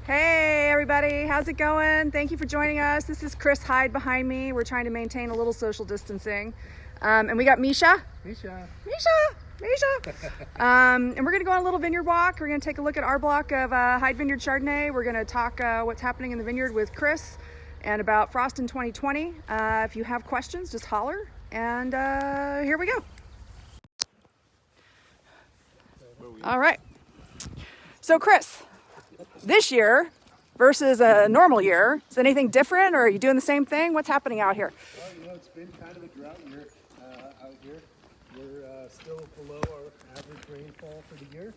Hey everybody, how's it going? Thank you for joining us. This is Chris Hyde behind me. We're trying to maintain a little social distancing. And we got Misha. Misha. And we're gonna go on a little vineyard walk. We're gonna take a look at our block of Hyde Vineyards Chardonnay. We're gonna talk what's happening in the vineyard with Chris and about frost in 2020. If you have questions, just holler. And here we go. All right. So Chris, this year versus a normal year, is anything different, or are you doing the same thing? What's happening out here? Well, it's been kind of a drought year out here. We're still below our average rainfall for the year.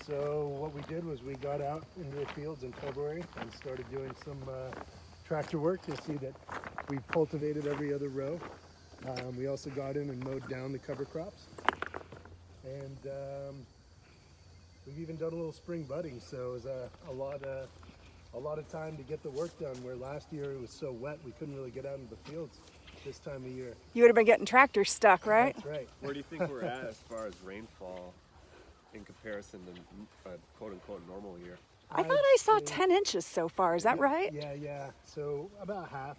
So what we did was we got out into the fields in February and started doing some tractor work. You'll see that we cultivated every other row. We also got in and mowed down the cover crops. And we've even done a little spring budding, so it was a lot of time to get the work done, where last year it was so wet we couldn't really get out into the fields this time of year. You would have been getting tractors stuck, right? That's right. Where do you think we're at as far as rainfall in comparison to a quote-unquote normal year? I thought I saw 10 inches so far, is that right? Yeah. So about half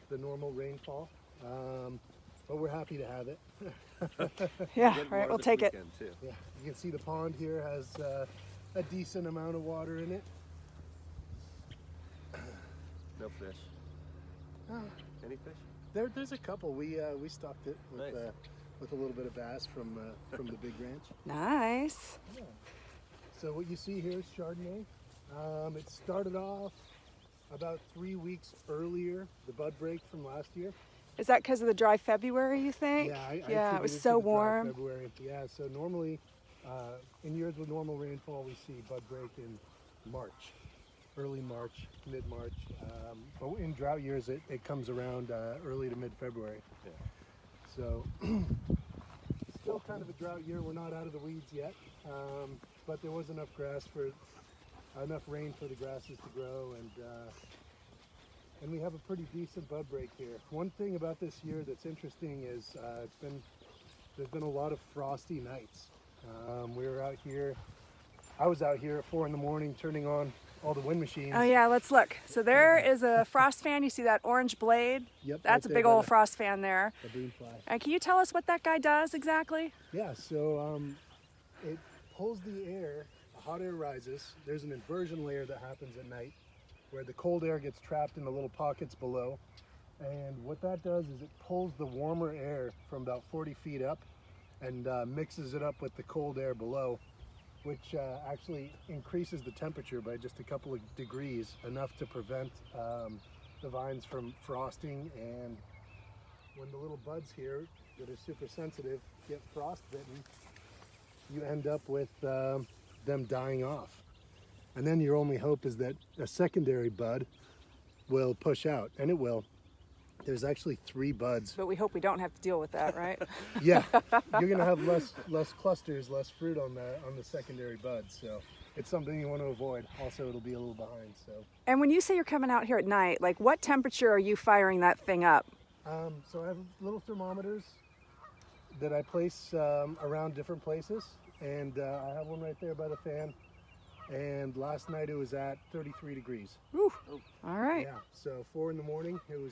the normal rainfall, but we're happy to have it. Yeah, right, we'll take it. Too. Yeah, you can see the pond here has a decent amount of water in it. No fish. Any fish? There's a couple. We stocked it with Nice. with a little bit of bass from the big ranch. Nice. Yeah. So what you see here is Chardonnay. It started off about 3 weeks earlier, the bud break from last year. Is that because of the dry February, you think? Yeah, I it attribute was to so the dry warm. February. Yeah, so normally in years with normal rainfall, we see bud break in March, early March, mid-March. But in drought years, it comes around early to mid-February. Yeah. So still kind of a drought year. We're not out of the weeds yet, but there was enough rain for the grasses to grow, and we have a pretty decent bud break here. One thing about this year that's interesting is there's been a lot of frosty nights. We were out here. I was out here at 4 in the morning turning on all the wind machines. Oh yeah, let's look. So there is a frost fan. You see that orange blade? Yep, That's right a there big by old the- frost fan there. The boom fly. And can you tell us what that guy does exactly? Yeah, so it pulls the air, the hot air rises. There's an inversion layer that happens at night where the cold air gets trapped in the little pockets below. And what that does is it pulls the warmer air from about 40 feet up and mixes it up with the cold air below, which actually increases the temperature by just a couple of degrees, enough to prevent the vines from frosting. And when the little buds here that are super sensitive get frostbitten, you end up with them dying off. And then your only hope is that a secondary bud will push out, and it will. There's actually 3 buds. But we hope we don't have to deal with that, right? Yeah, you're gonna have less clusters, less fruit on the secondary buds. So it's something you want to avoid. Also, it'll be a little behind. So. And when you say you're coming out here at night, like what temperature are you firing that thing up? So I have little thermometers that I place around different places, and I have one right there by the fan. And last night it was at 33 degrees. Ooh, all right. Yeah, so 4 in the morning, it was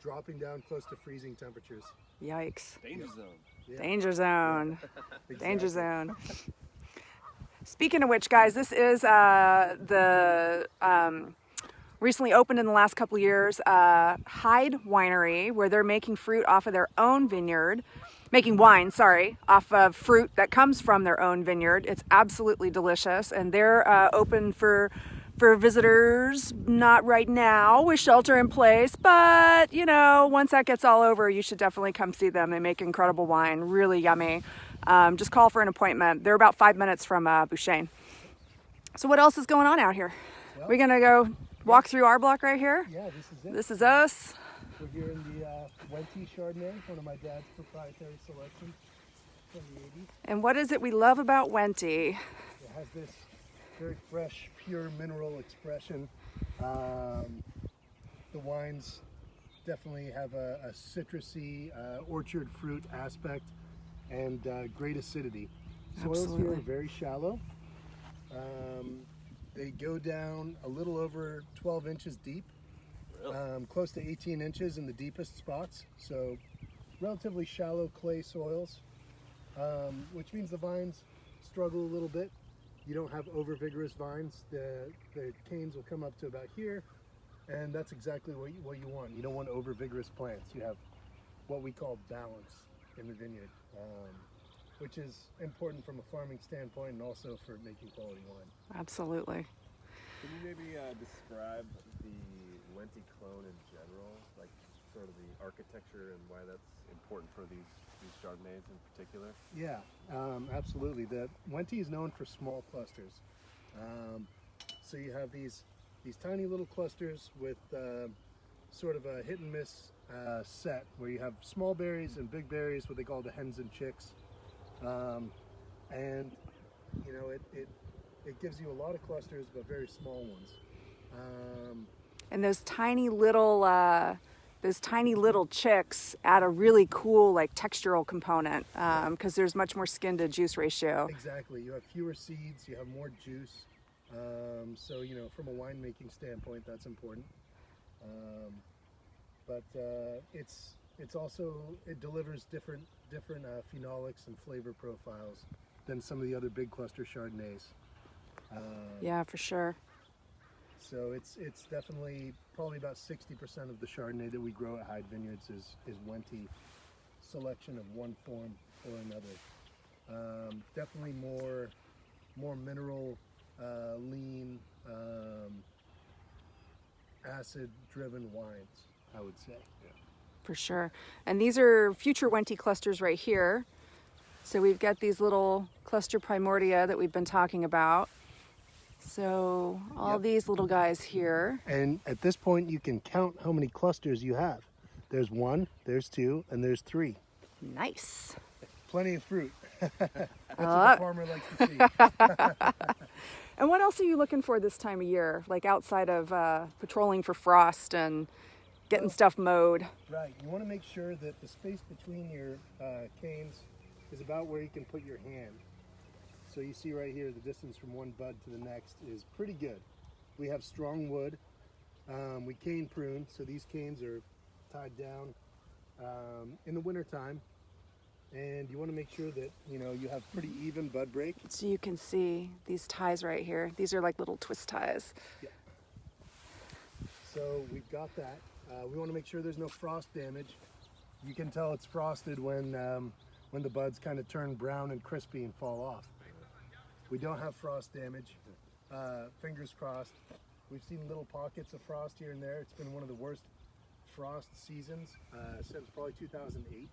dropping down close to freezing temperatures. Yikes. Danger zone. Yeah. Danger zone. Exactly. Danger zone. Speaking of which, guys, this is the recently opened in the last couple of years Hyde Winery, where they're making fruit off of their own vineyard. Making wine, off of fruit that comes from their own vineyard. It's absolutely delicious, and they're open for visitors. Not right now with shelter in place, but you know, once that gets all over, you should definitely come see them. They make incredible wine, really yummy. Just call for an appointment. They're about 5 minutes from Bouchain. So what else is going on out here? Well, We're gonna go walk through our block right here. Yeah, this is it. This is us. We're here in the Wente Chardonnay, one of my dad's proprietary selections from the 80s. And what is it we love about Wente? It has this very fresh, pure mineral expression. The wines definitely have a citrusy, orchard fruit aspect, and great acidity. Soils here Absolutely. are very shallow. They go down a little over 12 inches deep, close to 18 inches in the deepest spots. So relatively shallow clay soils, which means the vines struggle a little bit. You don't have over vigorous vines. The canes will come up to about here, and that's exactly what you want. You don't want over vigorous plants. You have what we call balance in the vineyard, which is important from a farming standpoint and also for making quality wine. Absolutely. Can you maybe describe the Wente clone in general, like sort of the architecture and why that's important for these Chardonnays in particular? Yeah, absolutely. The Wente is known for small clusters. So you have these tiny little clusters with sort of a hit and miss set where you have small berries and big berries, what they call the hens and chicks. And you know, it gives you a lot of clusters, but very small ones. And those tiny little chicks add a really cool like textural component because there's much more skin to juice ratio. Exactly. You have fewer seeds, you have more juice. So you know, from a winemaking standpoint, that's important. But it's also, it delivers different phenolics and flavor profiles than some of the other big cluster Chardonnays. Yeah, for sure. So it's definitely probably about 60% of the Chardonnay that we grow at Hyde Vineyards is Wente selection of one form or another. Definitely more mineral, lean, acid-driven wines, I would say. Yeah. For sure. And these are future Wente clusters right here. So we've got these little cluster primordia that we've been talking about. So all these little guys here. And at this point, you can count how many clusters you have. There's 1, there's 2, and there's 3. Nice. Plenty of fruit. That's what the farmer likes to see. And what else are you looking for this time of year? Like outside of patrolling for frost and getting stuff mowed? Right. You want to make sure that the space between your canes is about where you can put your hand. So you see right here, the distance from one bud to the next is pretty good. We have strong wood. We cane prune, so these canes are tied down in the wintertime. And you want to make sure that, you know, you have pretty even bud break. So you can see these ties right here. These are like little twist ties. Yeah. So we've got that. We want to make sure there's no frost damage. You can tell it's frosted when the buds kind of turn brown and crispy and fall off. We don't have frost damage. Fingers crossed. We've seen little pockets of frost here and there. It's been one of the worst frost seasons since probably 2008.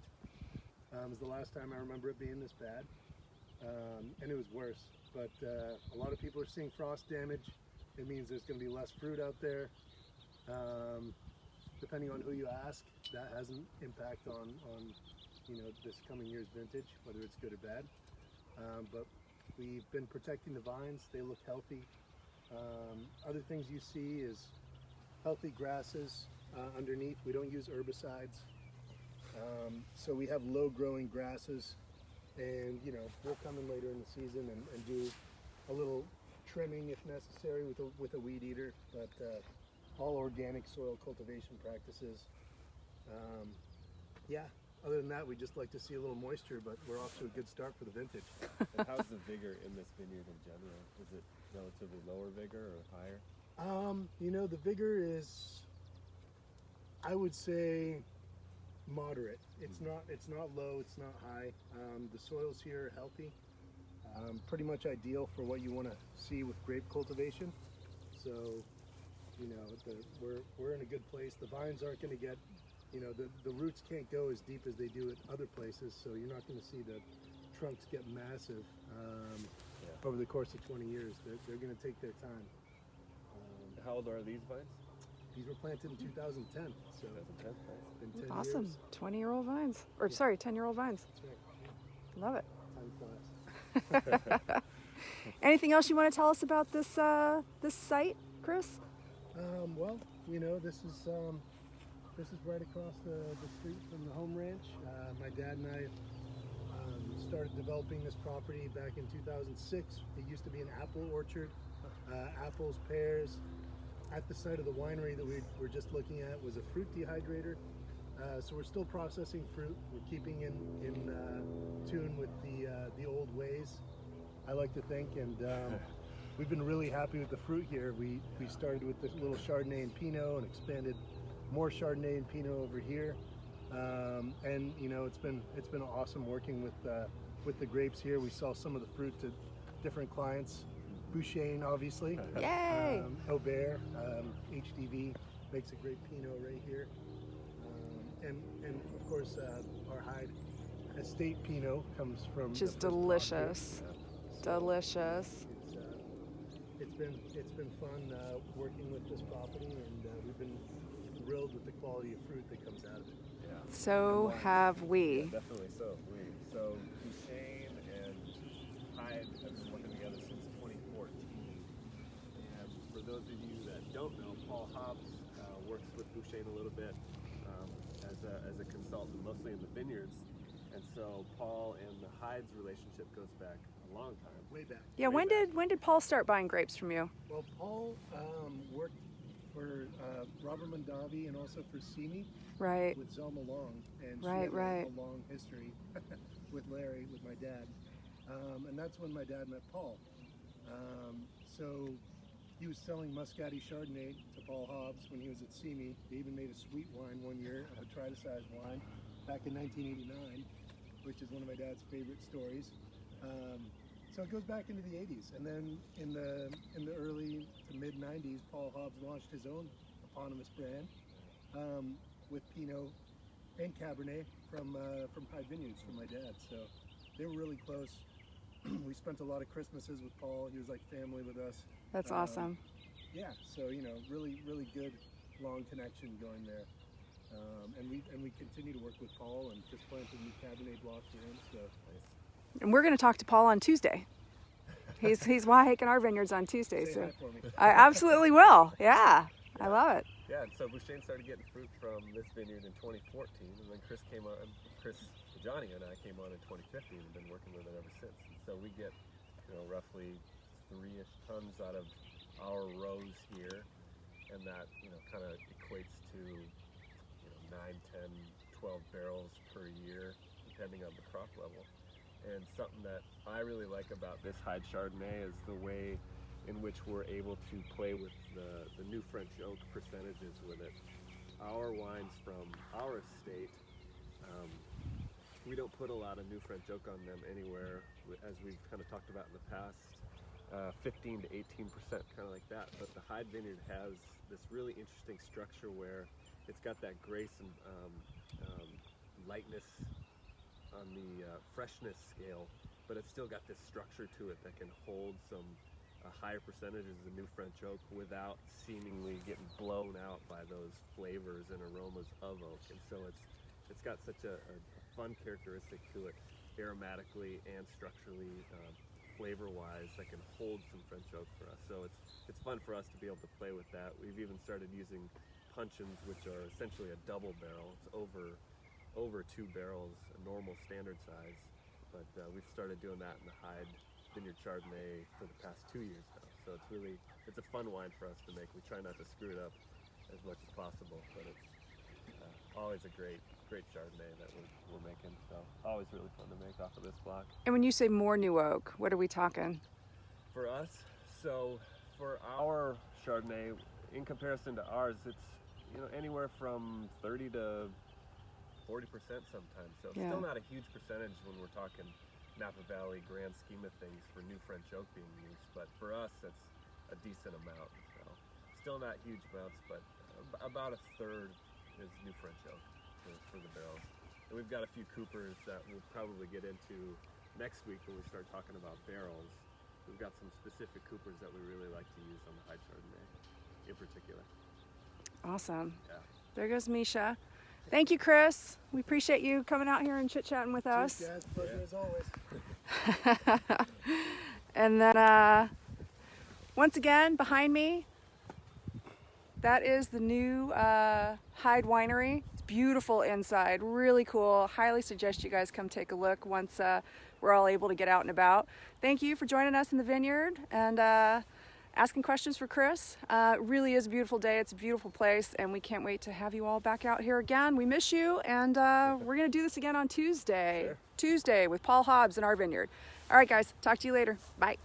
It was the last time I remember it being this bad. And it was worse. But a lot of people are seeing frost damage. It means there's going to be less fruit out there. Depending on who you ask, that has an impact on you know, this coming year's vintage, whether it's good or bad. But we've been protecting the vines. They look healthy. Other things you see is healthy grasses underneath. We don't use herbicides. So we have low growing grasses, and you know, we'll come in later in the season and do a little trimming if necessary with a weed eater, but all organic soil cultivation practices. Yeah, other than that, we just like to see a little moisture, but we're off to a good start for the vintage. And how's the vigor in this vineyard in general? Is it relatively lower vigor or higher? You know, the vigor is, I would say, moderate. It's not low, it's not high. The soils here are healthy, pretty much ideal for what you want to see with grape cultivation. So, you know, we're in a good place. The vines aren't going to get, you know, the roots can't go as deep as they do at other places, so you're not going to see the trunks get massive over the course of 20 years. They're going to take their time. How old are these vines? These were planted in 2010, so 2010, been 10 Awesome. years. 20-year-old vines. Or sorry, 10-year-old vines. That's right. Love it. Time flies. Anything else you want to tell us about this this site, Chris? Well, you know, this is right across the street from the home ranch. My dad and I started developing this property back in 2006. It used to be an apple orchard. apples, pears. At the site of the winery that we were just looking at was a fruit dehydrator. So we're still processing fruit. We're keeping in tune with the old ways, I like to think, and we've been really happy with the fruit here. We started with this little Chardonnay and Pinot and expanded more Chardonnay and Pinot over here. And you know, it's been awesome working with the grapes here. We sell some of the fruit to different clients. Bouchain, obviously. Yay! Aubert, HDV makes a great Pinot right here. And of course, our Hyde Estate Pinot comes from. Which is delicious. Delicious. It's been fun working with this property, and we've been thrilled with the quality of fruit that comes out of it. Yeah. So have we. Yeah, definitely so. So Bouchain and Hyde have been working together since 2014. And for those of you that don't know, Paul Hobbs works with Bouchain a little bit as a consultant, mostly in the vineyards. And so Paul and the Hyde's relationship goes back a long time. Way back. Yeah, when did Paul start buying grapes from you? Well, Paul worked for Robert Mondavi and also for Simi Right. with Zelma Long, and she Right, had right. a long history with Larry, with my dad, and that's when my dad met Paul. So he was selling Muscati Chardonnay to Paul Hobbs when he was at Simi. They even made a sweet wine one year, a triticized wine, back in 1989, which is one of my dad's favorite stories. So it goes back into the 80s, and then in the early to mid 90s, Paul Hobbs launched his own eponymous brand with Pinot and Cabernet from Hyde Vineyards from my dad. So they were really close. We spent a lot of Christmases with Paul. He was like family with us. That's awesome. Yeah, so you know, really good long connection going there. And we continue to work with Paul and just planted a new Cabernet block for him. So. And we're going to talk to Paul on Tuesday. He's hiking our vineyards on Tuesday, Say so hi for me. I absolutely will. Yeah, I love it. Yeah, and so Bouchain started getting fruit from this vineyard in 2014, and then Chris Johnny and I came on in 2015 and been working with it ever since. And so we get, you know, roughly 3-ish tons out of our rows here, and that, you know, kind of equates to, you know, 9, 10, 12 barrels per year, depending on the crop level. And something that I really like about this Hyde Chardonnay is the way in which we're able to play with the new French oak percentages with it. Our wines from our estate, we don't put a lot of new French oak on them anywhere, as we've kind of talked about in the past, 15 to 18%, kind of like that. But the Hyde Vineyard has this really interesting structure where it's got that grace and lightness on the freshness scale, but it's still got this structure to it that can hold some higher percentages of new French oak without seemingly getting blown out by those flavors and aromas of oak. And so it's got such a fun characteristic to it, aromatically and structurally, flavor-wise, that can hold some French oak for us. So it's fun for us to be able to play with that. We've even started using puncheons, which are essentially a double barrel. It's over 2 barrels, a normal standard size, but we've started doing that in the Hyde Vineyard Chardonnay for the past 2 years now. So it's a fun wine for us to make. We try not to screw it up as much as possible, but it's always a great Chardonnay that we're making. So always really fun to make off of this block. And when you say more new oak, what are we talking? For us, so for our Chardonnay, in comparison to ours, it's, you know, anywhere from 30 to 40% sometimes, so it's Yeah. still not a huge percentage when we're talking Napa Valley grand scheme of things for new French oak being used, but for us it's a decent amount. So still not huge amounts, but about a third is new French oak for the barrels. And we've got a few coopers that we'll probably get into next week when we start talking about barrels. We've got some specific coopers that we really like to use on the Hyde Chardonnay in particular. Awesome. Yeah. There goes Misha. Thank you, Chris. We appreciate you coming out here and chit-chatting with us. Cheers, guys. Pleasure as always. And then once again, behind me, that is the new Hyde Winery. It's beautiful inside, really cool. Highly suggest you guys come take a look once we're all able to get out and about. Thank you for joining us in the vineyard. And asking questions for Chris. It really is a beautiful day. It's a beautiful place, and we can't wait to have you all back out here again. We miss you, and we're going to do this again on Tuesday. Sure. Tuesday with Paul Hobbs in our vineyard. All right, guys. Talk to you later. Bye.